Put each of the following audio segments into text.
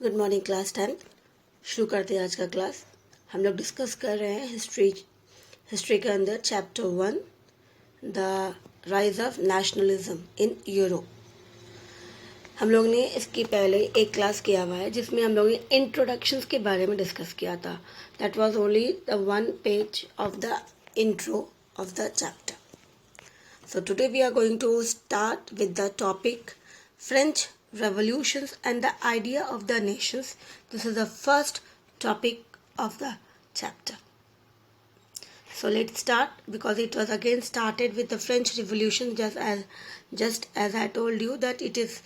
Good morning class 10। शुरू करते हैं आज का क्लास। हम लोग डिस्कस कर रहे हैं हिस्ट्री के अंदर chapter 1 the rise of nationalism in Europe. हम लोग ने इसके पहले एक क्लास किया हुआ है जिसमें हम लोग ने इंट्रोडक्शंस के बारे में डिस्कस किया था। That was only the 1 page of the intro of the chapter. So today we are going to start with the topic French revolutions and the idea of the nations. This is the first topic of the chapter. So let's start because it was again started with the French Revolution, just as I told you that it is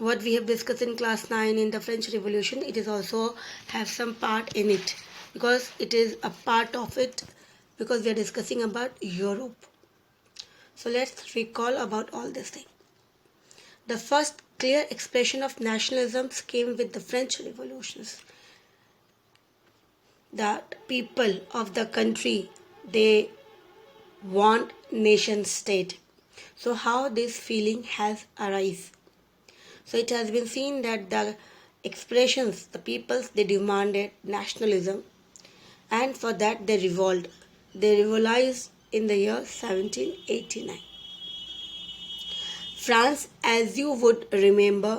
what we have discussed in class 9 in the French Revolution. It is also have some part in it because it is a part of it because we are discussing about Europe. So let's recall about all this thing. The first clear expression of nationalism came with the French revolutions. The people of the country, they want nation state. So how this feeling has arisen? So it has been seen that the expressions, the peoples, they demanded nationalism, and for that they revolted. They revolted in the year 1789. France, as you would remember,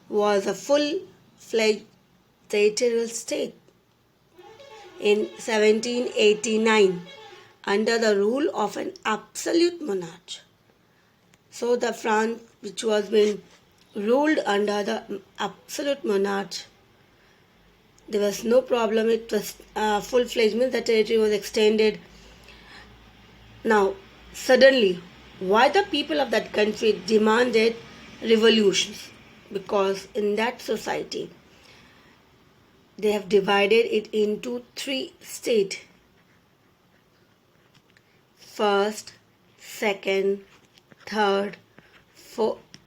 was a full-fledged territorial state. In 1789, under the rule of an absolute monarch. So the France which was being ruled under the absolute monarch, there was no problem. It was full-fledged, means the territory was extended. Now, suddenly, why the people of that country demanded revolutions? Because in that society, they have divided it into 3 states. First, second, third,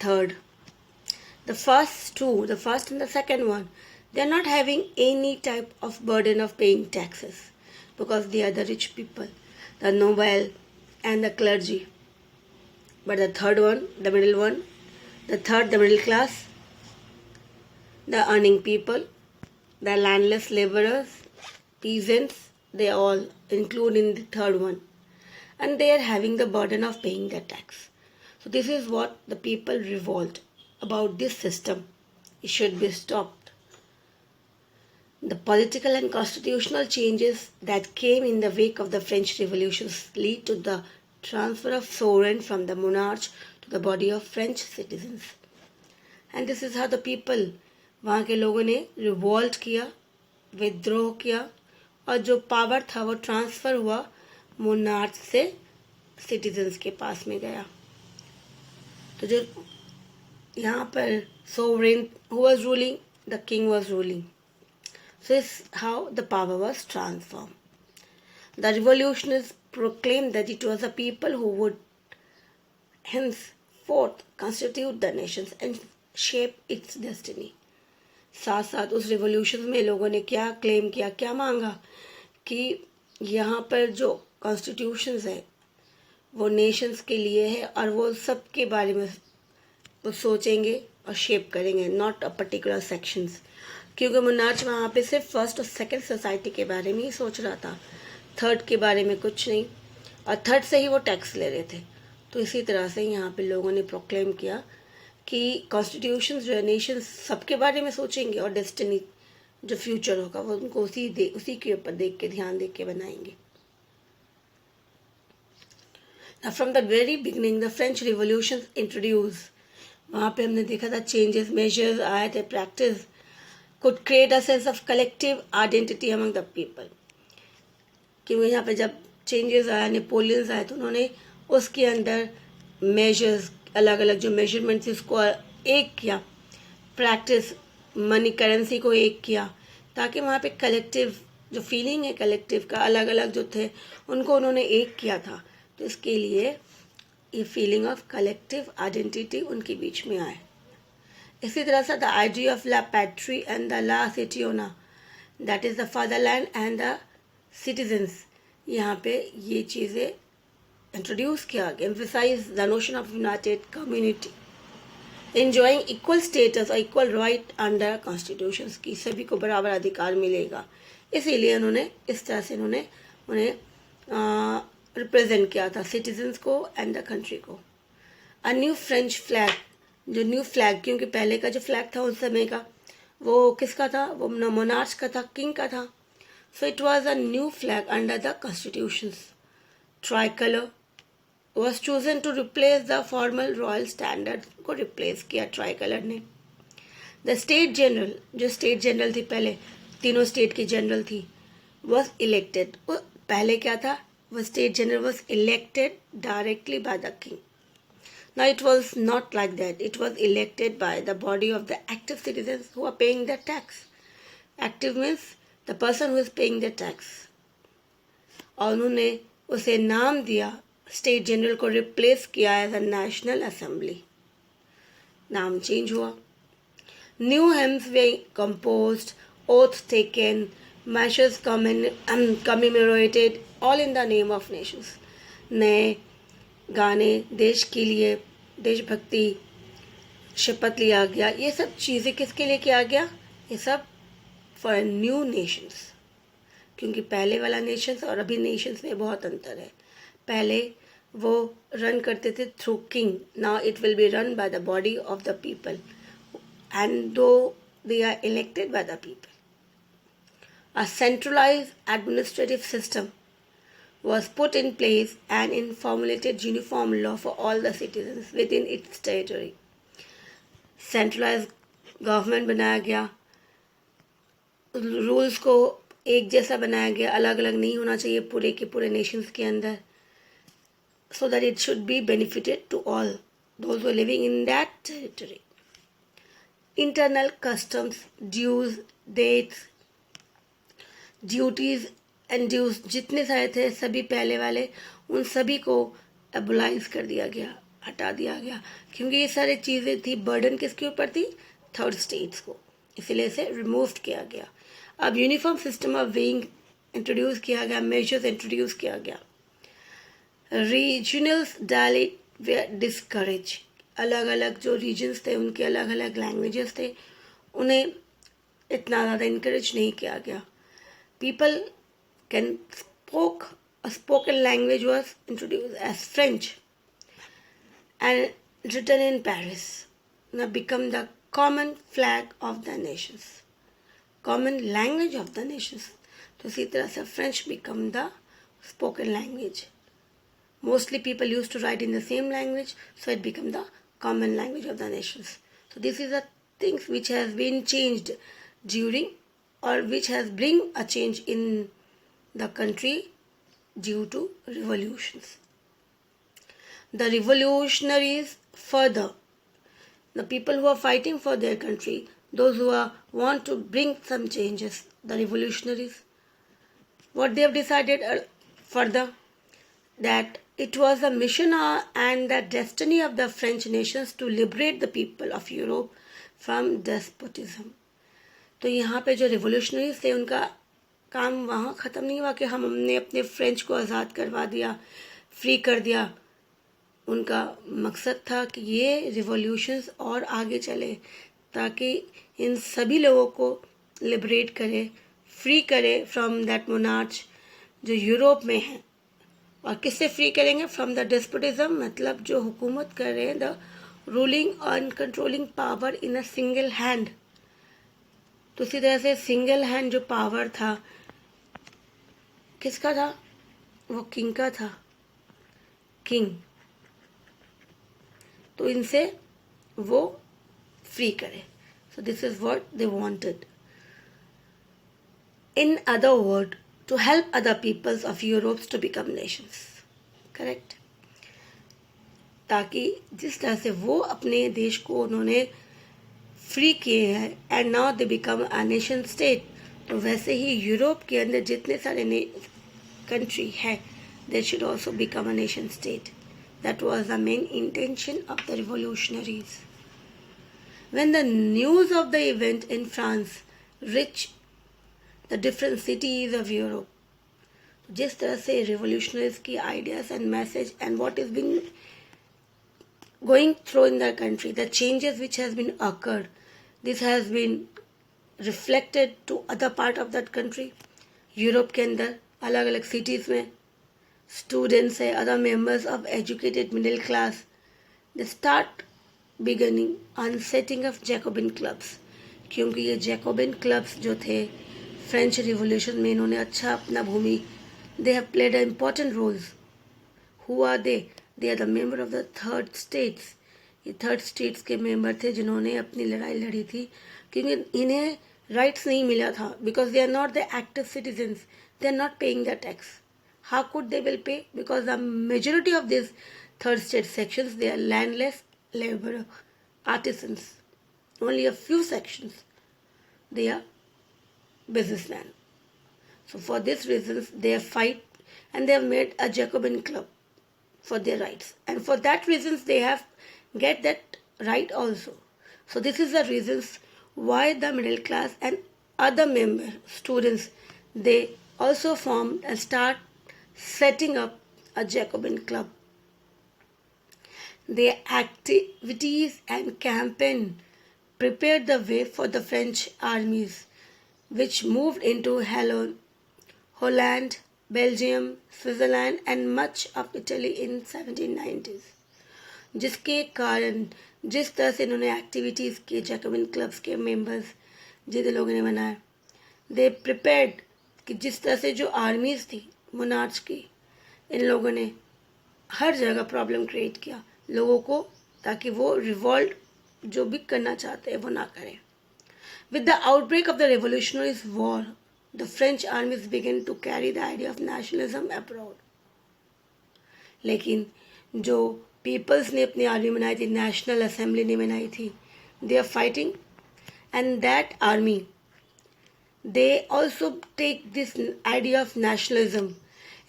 third. The first and the second one, they are not having any type of burden of paying taxes because they are the rich people, the noble and the clergy. But the third one, the middle one, the middle class, the earning people, the landless laborers, peasants, they all include in the third one. And they are having the burden of paying the tax. So this is what the people revolt about this system. It should be stopped. The political and constitutional changes that came in the wake of the French revolutions lead to the transfer of sovereign from the monarch to the body of French citizens. And this is how the people, वहाँ के लोगों ने revolt किया, विद्रोह किया, और जो power था वो ट्रांसफ़र हुआ मोनार्च से सिटीजन्स के पास में गया. तो जो यहाँ पर sovereign who was ruling, the king was ruling. So this is how the power was transformed. The revolutionists proclaimed that it was the people who would henceforth constitute the nations and shape its destiny. साथ साथ उस revolution में लोगों ने क्या claim किया, क्या मांगा कि यहाँ पर जो कॉन्स्टिट्यूशंस है वो नेशंस के लिए है और वो सब के बारे में वो सोचेंगे और शेप करेंगे, नॉट अ पर्टिकुलर सेक्शंस. क्योंकि मोनार्च वहाँ पे सिर्फ फर्स्ट और सेकंड सोसाइटी के बारे में ही सोच रहा था, थर्ड के बारे में कुछ नहीं, और थर्ड से ही वो टैक्स ले रहे थे. तो इसी तरह से यहाँ पे लोगों ने प्रोक्लेम किया कि कॉन्स्टिट्यूशंस जो है नेशंस सबके बारे में सोचेंगे और डेस्टिनी जो फ्यूचर होगा वो उनको उसी के ऊपर देख के ध्यान दे के बनाएंगे. Now from the very beginning the French Revolution introduced, वहाँ पे हमने देखा था चेंजेस, मेजर्स आए थे, practice could create a sense of collective identity among the people. क्योंकि यहाँ पे जब चेंजेस आया, नेपोलियंस आए, तो उन्होंने उसके अंदर मेजर्स, अलग अलग जो मेजरमेंट्स इसको एक किया, प्रैक्टिस मनी करेंसी को एक किया, ताकि वहाँ पे कलेक्टिव जो फीलिंग है कलेक्टिव का, अलग अलग जो थे उनको उन्होंने एक किया था. तो इसके लिए ये फीलिंग ऑफ कलेक्टिव आइडेंटिटी उनके बीच में आए. इसी तरह से the idea of la patrie and the la citoyenne, that is the fatherland and the citizens, यहाँ पे ये चीज़ें इंट्रोड्यूस किया, emphasise the notion of united community. enjoying equal status or equal right under constitutions की सभी को बराबर अधिकार मिलेगा. इसीलिए उन्होंने इस तरह से उन्हें रिप्रेजेंट किया था सिटीजन्स को एंड द कंट्री को. अ न्यू फ्रेंच फ्लैग, जो न्यू फ्लैग, क्योंकि पहले का जो फ्लैग था उस समय का वो किसका था, वो मोनार्च का था, किंग का था. So it was a new flag under the constitutions. Tricolour was chosen to replace the formal royal standard को replace किया ट्राई कलर ने. The state general, जो state general थी पहले, तीनों state की general थी, was elected. पहले क्या था, वो state general was elected directly by the king. Now it was not like that. It was elected by the body of the active citizens who are paying their tax. Active means the person who is paying the tax. और उन्होंने उसे नाम दिया, state general को replace किया as a national assembly. नाम change हुआ. New hymns were composed, oath taken, measures commemorated, all in the name of nations. नए गाने, देश के लिए देशभक्ति, शपथ लिया गया. ये सब चीज़ें किसके लिए किया गया, ये सब फॉर न्यू नेशंस. क्योंकि पहले वाला नेशंस और अभी नेशंस में बहुत अंतर है. पहले वो रन करते थे through king. Now it will be run by the body of the people and though they are elected by the people. A centralised administrative system was put in place and in formulated uniform law for all the citizens within its territory. Centralized government बनाया गया, rules को एक जैसा बनाया गया, अलग अलग नहीं होना चाहिए पूरे के पूरे नेशंस के अंदर, so that it should be benefited to all those who are living in that territory. Internal customs, dues, dates, duties and dues जितने सारे थे सभी पहले वाले, उन सभी को एबोलाइज कर दिया गया, हटा दिया गया. क्योंकि ये सारी चीज़ें थी, बर्डन किसके ऊपर थी, थर्ड स्टेट्स को, इसलिए इसे रिमूव किया गया. अब uniform system of weighing introduce किया गया, मेजर्स इंट्रोड्यूस किया गया. रीजनल्स डायलेक्ट वे डिस्करेज, अलग अलग जो रीजन्स थे उनके अलग अलग लैंग्वेजेस थे, उन्हें इतना ज़्यादा इनकरेज नहीं किया गया. People can spoke, a spoken language was introduce as French and written in Paris. now become the common flag of the nations, common language of the nations. तो इसी तरह से French become the spoken language. Mostly people used to write in the same language, so it became the common language of the nations. So this is the things which has been changed during, or which has bring a change in the country due to revolutions. The revolutionaries further, the people who are fighting for their country, those who want to bring some changes, the revolutionaries, what they have decided further, that it was a mission and the destiny of the French nations to liberate the people of Europe from despotism. तो यहाँ पे जो revolutionaries थे उनका काम वहाँ ख़त्म नहीं हुआ कि हमने अपने फ्रेंच को आज़ाद करवा दिया, फ्री कर दिया. उनका मकसद था कि ये रिवॉल्यूशंस और आगे चले ताकि इन सभी लोगों को लिबरेट करे, फ्री करे फ्रॉम दैट मोनार्च जो यूरोप में है. और किससे फ्री करेंगे, फ्रॉम द डेस्पोटिज्म, मतलब जो हुकूमत कर रहे हैं, the ruling and controlling power in a single hand. तो इसी तरह से सिंगल हैंड जो पावर था किसका था, वो किंग का था, किंग. तो इनसे वो फ्री करे. सो this is what they wanted. In other word, to help other peoples of Europe to become nations. Correct? ताकि जिस तरह से वो अपने देश को उन्होंने फ्री किए हैं and now they become a nation state, तो वैसे ही यूरोप के अंदर जितने सारे कंट्री है they should also become a nation state. That was the main intention of the revolutionaries. When the news of the event in France reached the different cities of Europe, जिस तरह से revolutionaries की ideas and message and what is being going through in the country, the changes which has been occurred, this has been reflected to other part of that country. Europe के अंदर अलग अलग cities में students है, other members of educated middle class, they start beginning on setting of Jacobian clubs. क्योंकि ये Jacobian clubs जो थे फ्रेंच रिवॉल्यूशन में इन्होंने अच्छा अपना भूमि, they have played a important roles. Who are they are the member of the third estates. ये थर्ड स्टेट्स के मेंबर थे जिन्होंने अपनी लड़ाई लड़ी थी, क्योंकि इन्हें राइट्स नहीं मिला था, because they are not the active citizens, they are not paying the tax. How could they will pay? Because the majority of these third state sections, they are landless labor artisans. Only a few sections, they are businessmen. So for these reasons, they have fight and they have made a Jacobin club for their rights. And for that reasons, they have get that right also. So this is the reasons why the middle class and other member students, they also formed and start setting up a Jacobin club. Their activities and campaign prepared the way for the French armies, which moved into Holland, Belgium, Switzerland and much of Italy in 1790s. जिसके कारण जिस तरह से इन्होंने activities की Jacobian clubs के members जितने लोगों ने बनाया, दे प्रिपेयर्ड कि जिस तरह से जो आर्मीज़ थी मोनार्च की, इन लोगों ने हर जगह प्रॉब्लम क्रिएट किया लोगों को, ताकि वो रिवॉल्ट जो भी करना चाहते हैं वो ना करें. With the outbreak of the revolutionaries war, the French armies began to carry the idea of nationalism abroad. लेकिन जो पीपल्स ने अपनी आर्मी बनाई थी, नेशनल असेंबली ने बनाई थी, they are fighting and that army they also take this idea of nationalism.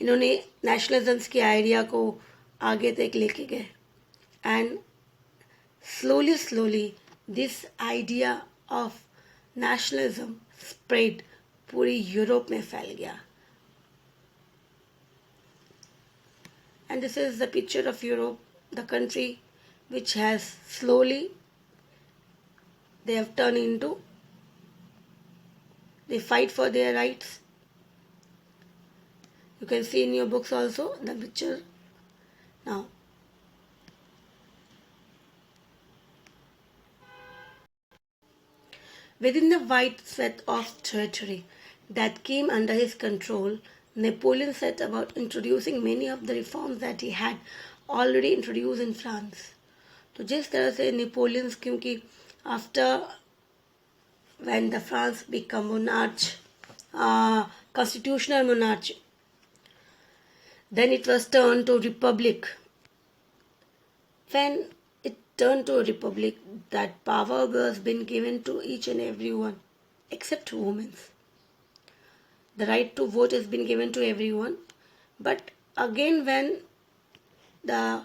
इन्होंने नेशनलिज्म की आइडिया को आगे तक लेके गए and slowly this idea of nationalism spread, पूरी यूरोप में फैल गया. And this is the picture of Europe, the country which has slowly they have turned into, they fight for their rights. You can see in your books also the picture. Now within the wide swath of territory that came under his control, Napoleon set about introducing many of the reforms that he had already introduced in France. तो जिस तरह से Napoleon's, क्योंकि after when the France become monarch, constitutional monarch, then it was turned to republic. When it turned to a republic, that power was been given to each and everyone except women. The right to vote has been given to everyone, but again when the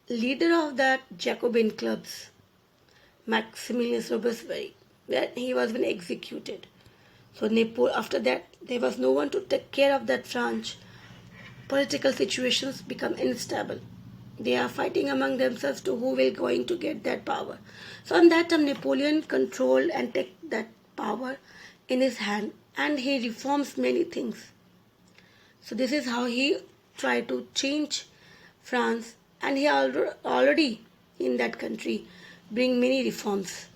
leader of that Jacobin clubs, Maximilian Robespierre, when he was been executed, so after that there was no one to take care of that French. Political situations become unstable. They are fighting among themselves to who will going to get that power. So on that time Napoleon controlled and take that power in his hand, and he reforms many things. So this is how he tried to change France, and he already in that country bring many reforms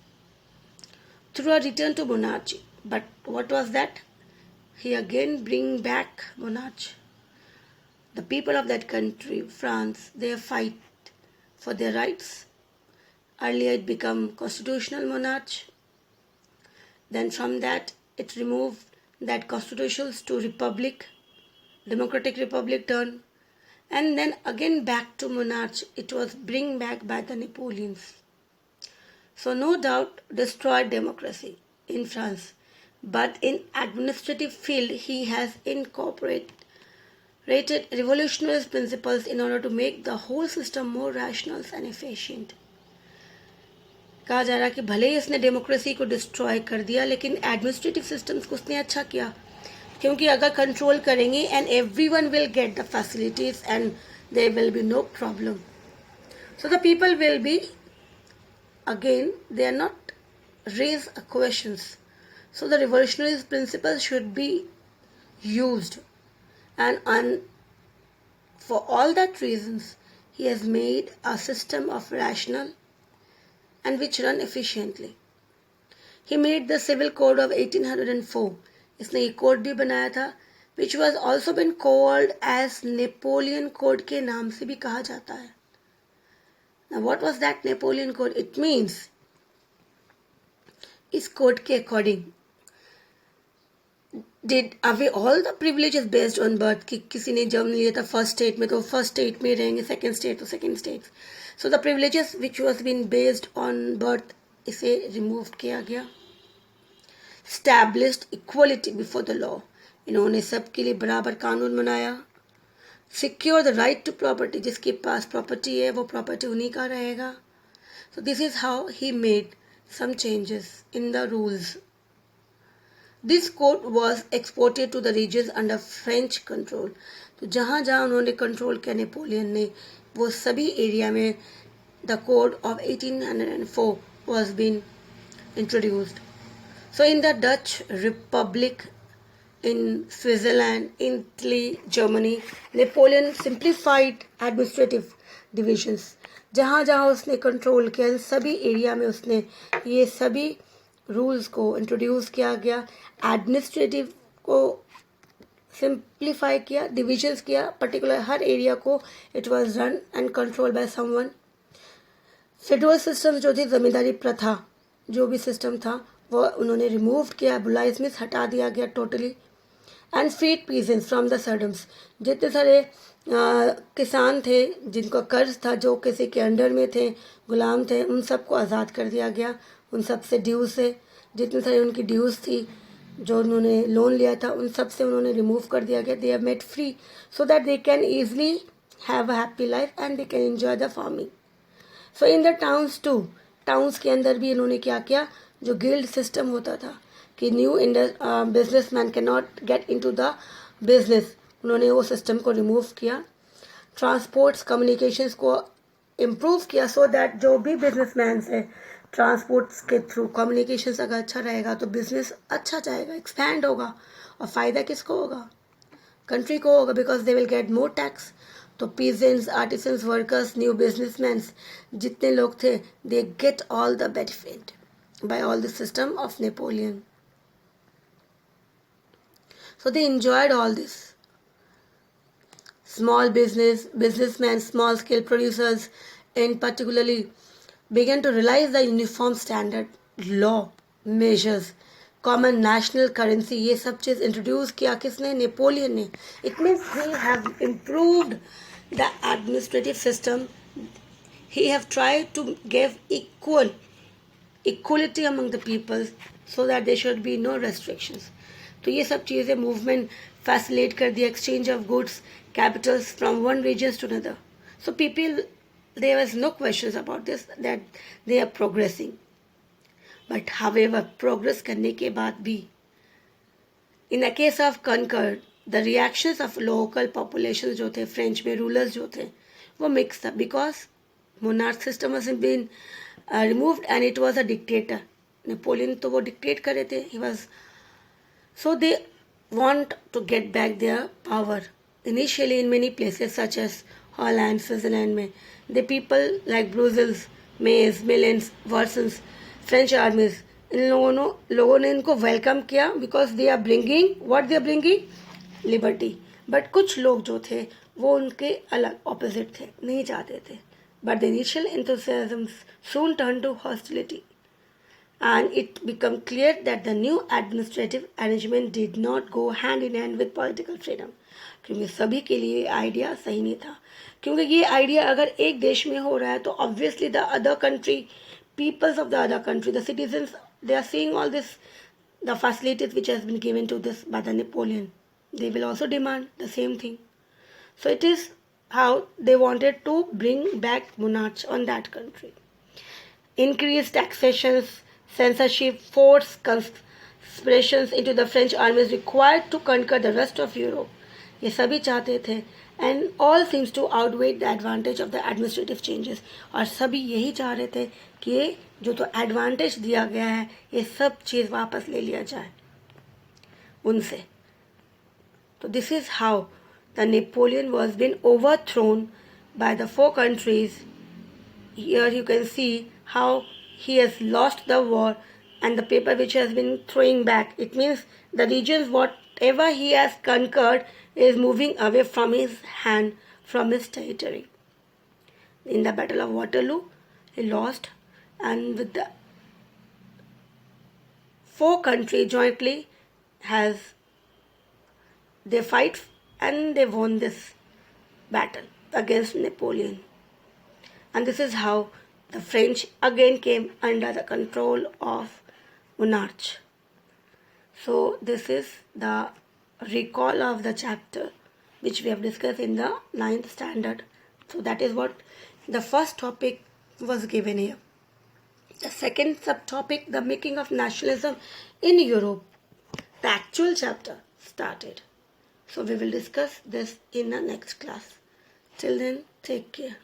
through a return to monarchy. But what was that? He again bring back monarchy. The people of that country, France, they fight for their rights. Earlier it became constitutional monarchy. Then from that it removed that constitutions to republic, democratic republic turn. And then again back to monarchy, it was bring back by the Napoleons. So no doubt destroyed democracy in France, but in administrative field he has incorporated revolutionary principles in order to make the whole system more rational and efficient. कहा जा रहा है कि भले ही इसने democracy को destroy कर दिया, लेकिन एडमिनिस्ट्रेटिव सिस्टम्स को उसने अच्छा किया, क्योंकि अगर कंट्रोल करेंगे and everyone will get the facilities and there will be no problem. So the people will be, again, they are not raise questions. So the revolutionary principles should be used, and for all that reasons, he has made a system of rational and which run efficiently. He made the Civil Code of 1804. इसने ये code भी बनाया था, which was also been called as Napoleon Code के नाम से भी कहा जाता है. Now what was that Napoleon Code? It means इस कोड के according did away all the privileges based on birth कि किसी ने जन्म लिया था फर्स्ट स्टेट में तो फर्स्ट स्टेट में रहेंगे, सेकेंड स्टेट तो second state. So the privileges which was been based on birth इसे रिमूव किया गया. Established equality before the law, इन्होंने सबके लिए बराबर कानून बनाया. Secure the right to property, जिसके पास प्रॉपर्टी है वो प्रॉपर्टी उन्हीं का रहेगा. So this is how he made some changes in the rules. This code was exported to the regions under French control. तो जहाँ जहाँ उन्होंने कंट्रोल किया नेपोलियन ने, वो सभी एरिया में the code of 1804 was been introduced. So in the Dutch Republic, in Switzerland, in Italy, Germany, Napoleon simplified administrative divisions. जहाँ जहाँ उसने कंट्रोल किया सभी एरिया में उसने ये सभी रूल्स को इंट्रोड्यूस किया गया. एडमिनिस्ट्रेटिव को सिंप्लीफाई किया, डिविजन्स किया, पर्टिकुलर हर एरिया को it was run and control by someone. Federal system जो थी, जमींदारी प्रथा जो भी सिस्टम था वो उन्होंने रिमूव किया, बुलाइसमिस हटा दिया गया totally. And freed peasants from the serfdoms, जितने सारे किसान थे जिनको कर्ज था, जो किसी के अंडर में थे, गुलाम थे, उन सबको आज़ाद कर दिया गया. उन सब से ड्यूज से जितनी सारी उनकी ड्यूज थी जो उन्होंने लोन लिया था उन सब से उन्होंने रिमूव कर दिया गया. They are made free so that they can easily have a happy life and they can enjoy the farming. So in the towns too, towns के अंदर भी इन्होंने क्या किया, जो गिल्ड सिस्टम होता था कि new business man can not get in to the business, उन्होंने वो सिस्टम को रिमूव किया. ट्रांसपोर्ट्स, कम्युनिकेशंस को इम्प्रूव किया सो दैट जो भी बिजनेसमैन है ट्रांसपोर्ट्स के थ्रू, कम्युनिकेशंस अगर अच्छा रहेगा तो बिजनेस अच्छा जाएगा, एक्सपैंड होगा. और फ़ायदा किसको होगा, कंट्री को होगा, because they will get more tax. तो peasants, artisans, workers, new businessman जितने लोग थे, they get all the benefit by all the system of Napoleon. So they enjoyed all this. Small businessmen, small-scale producers, and particularly began to realize the uniform standard, law, measures, common national currency. ये सब चीज़ introduce किया किसने, Napoleon ने. It means he have improved the administrative system. He have tried to give equality among the people so that there should be no restrictions. तो ये सब चीज़ें movement facilitate कर दिया, exchange of goods, capitals from one region to another. So people, there was no questions about this, that they are progressing. But however, progress करने के बाद भी, in the case of Concord, the reactions of local populations जो थे, French में rulers जो थे, वो mixed था, because monarch system has been removed and it was a dictator. Napoleon तो वो डिक्टेट कर रहे थे, he was, so they want to get back their power. Initially, in many places such as Holland, Switzerland, में the people like Brussels, Metz, Milans, Warsons, French armies, इन लोगों ने इनको welcome किया because they are bringing, what they are bringing, liberty. But कुछ लोग जो थे वो उनके अलग opposite थे, नहीं चाहते थे. But the initial enthusiasm soon turned to hostility. And it became clear that the new administrative arrangement did not go hand in hand with political freedom. क्योंकि सभी के लिए आइडिया सही नहीं था, क्योंकि ये आइडिया अगर एक देश में हो रहा है तो obviously the other country, peoples of the other country, the citizens, they are seeing all this, the facilities which has been given to this by the Napoleon, they will also demand the same thing. So it is how they wanted to bring back monarch on that country. Increased taxations, censorship, forced conspirations into the French armies required to conquer the rest of Europe. ये सभी चाहते थे and all seems to outweigh the advantage of the administrative changes. और सभी यही चाह रहे थे कि ये जो तो एडवांटेज दिया गया है ये सब चीज़ वापस ले लिया जाए उनसे. So this is how the Napoleon was being overthrown by the four countries. Here you can see how he has lost the war and the paper which has been throwing back. It means the regions whatever he has conquered is moving away from his hand, from his territory. In the Battle of Waterloo, he lost, and with the four countries jointly they fight and they won this battle against Napoleon. And this is how the French again came under the control of Monarch. So this is the recall of the chapter which we have discussed in the 9th standard. So that is what the first topic was given here. The second subtopic, the making of nationalism in Europe, the actual chapter started. So we will discuss this in the next class. Till then, take care.